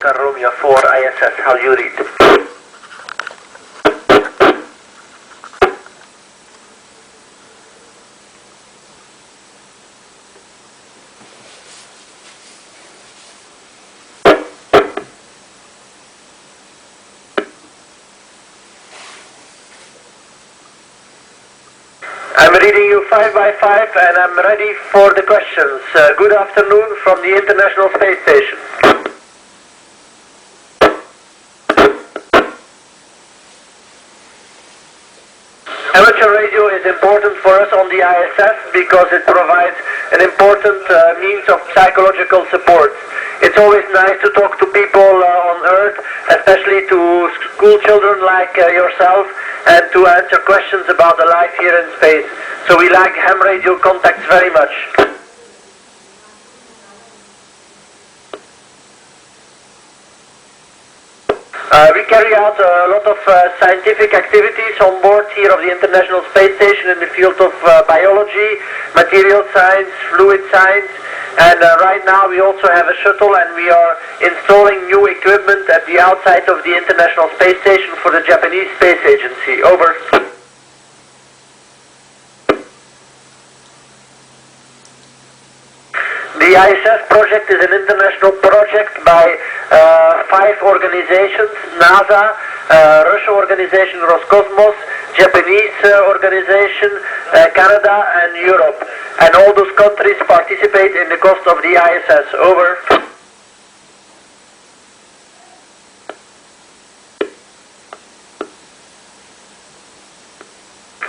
Romeo 4 ISS, how do you read? I'm reading you 5 by 5 and I'm ready for the questions. Good afternoon from the International Space Station. Amateur radio is important for us on the ISS because it provides an important means of psychological support. It's always nice to talk to people on Earth, especially to school children like yourself, and to answer questions about the life here in space. So we like ham radio contacts very much. We carry out a lot of scientific activities on board here of the International Space Station in the field of biology, material science, fluid science, and right now we also have a shuttle and we are installing new equipment at the outside of the International Space Station for the Japanese Space Agency. Over. The ISS project is an international project by 5 organizations: NASA, Russian organization Roscosmos, Japanese organization, Canada and Europe. And all those countries participate in the cost of the ISS. Over.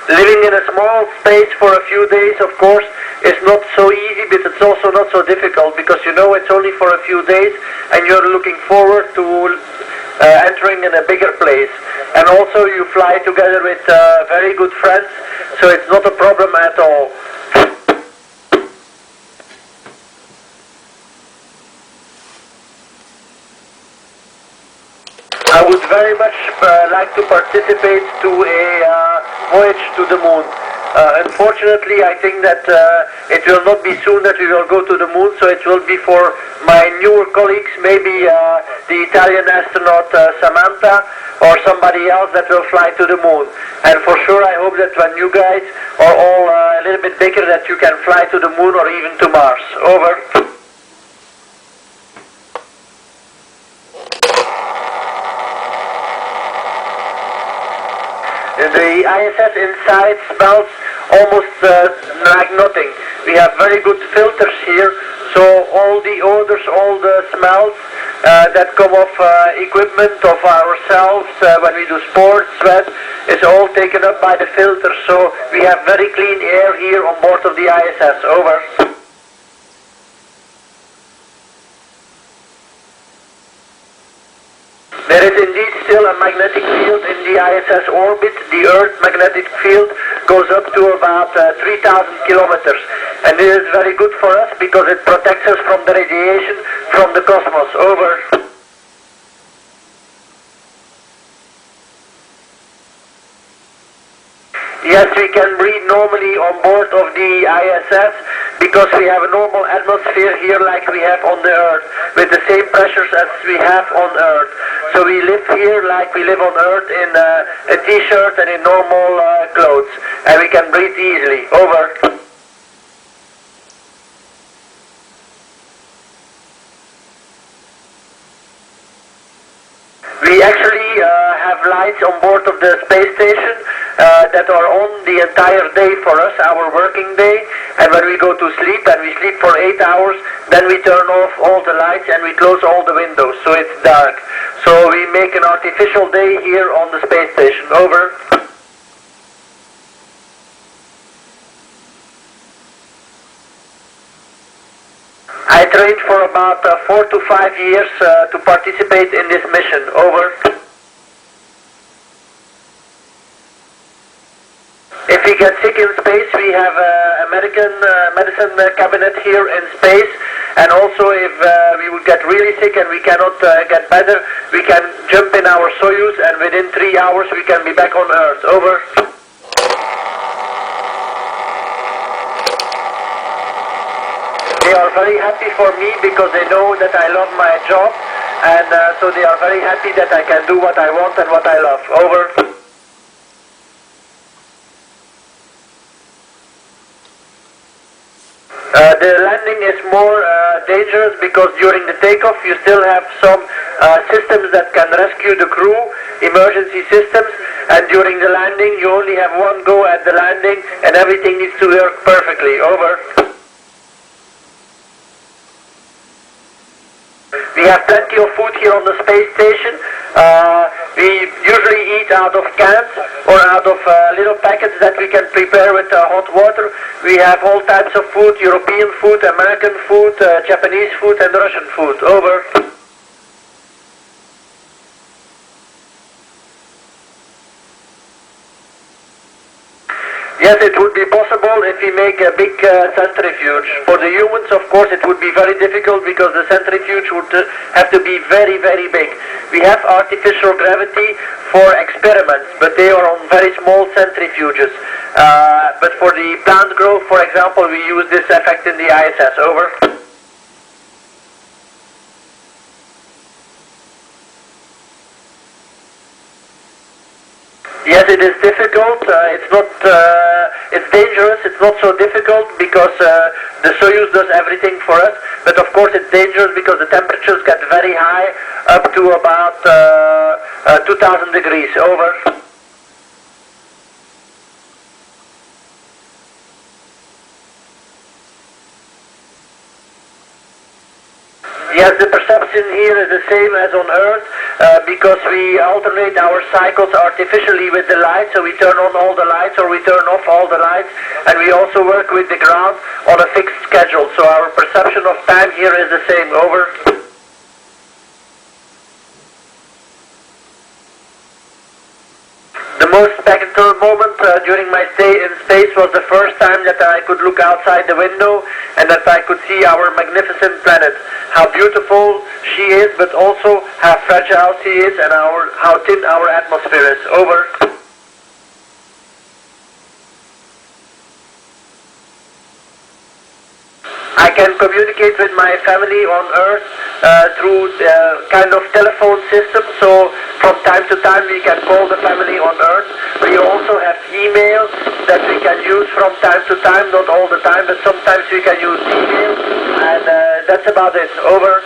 Living in a small space for a few days, of course, is not so easy, but it's also not so difficult because you know it's only for a few days and you're looking forward to entering in a bigger place. And also you fly together with very good friends, so it's not a problem at all. I would very much like to participate to a voyage to the moon. Unfortunately, I think that it will not be soon that we will go to the moon, so it will be for my newer colleagues, maybe the Italian astronaut Samantha or somebody else that will fly to the moon. And for sure I hope that when you guys are all a little bit bigger that you can fly to the moon or even to Mars. Over. The ISS inside smells almost like nothing. We have very good filters here, so all the odors, all the smells that come off equipment of ourselves when we do sports, sweat, is all taken up by the filter. So we have very clean air here on board of the ISS. Over. There is indeed still a magnetic field in the ISS orbit. The Earth magnetic field goes up to about 3,000 kilometers. And this is very good for us because it protects us from the radiation from the cosmos. Over. Yes, we can breathe normally on board of the ISS because we have a normal atmosphere here like we have on the Earth, with the same pressures as we have on Earth. So we live here like we live on Earth in a t-shirt and in normal clothes, and we can breathe easily. Over. We actually have lights on board of the space station that are on the entire day for us, our working day, and when we go to sleep and we sleep for 8 hours, then we turn off all the lights and we close all the windows, so it's dark. So we make an artificial day here on the space station. Over. I trained for about 4 to 5 years to participate in this mission. Over. If we get sick in space, we have an American medicine cabinet here in space, and also if we would get really sick and we cannot get better, we can jump in our Soyuz and within 3 hours we can be back on Earth. Over. They are very happy for me because they know that I love my job and so they are very happy that I can do what I want and what I love. Over. The landing is more dangerous because during the takeoff you still have some systems that can rescue the crew, emergency systems, and during the landing you only have one go at the landing and everything needs to work perfectly. Over. We have plenty of food here on the space station. We usually eat out of cans or out of little packets that we can prepare with hot water. We have all types of food, European food, American food, Japanese food and Russian food. Over. Yes, it would be possible if we make a big centrifuge. For the humans, of course, it would be very difficult because the centrifuge would have to be very, very big. We have artificial gravity for experiments, but they are on very small centrifuges. But for the plant growth, for example, we use this effect in the ISS. Over. Yes, it is difficult. It's not. It's dangerous. It's not so difficult because the Soyuz does everything for us. But of course, it's dangerous because the temperatures get very high, up to about 2,000 degrees. Over. Yes, the perception here is the same as on Earth because we alternate our cycles artificially with the lights, so we turn on all the lights or we turn off all the lights, and we also work with the ground on a fixed schedule, so our perception of time here is the same. Over. The most spectacular moment during my stay in space was the first time that I could look outside the window and that I could see our magnificent planet. How beautiful she is, but also how fragile she is and how thin our atmosphere is. Over. I can communicate with my family on Earth through the kind of telephone system, so from time to time we can call the family on Earth. We also have email that we can use from time to time, not all the time, but sometimes we can use email, and that's about it. Over.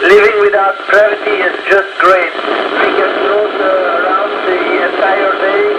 Living without gravity is just great. We can float around the entire day.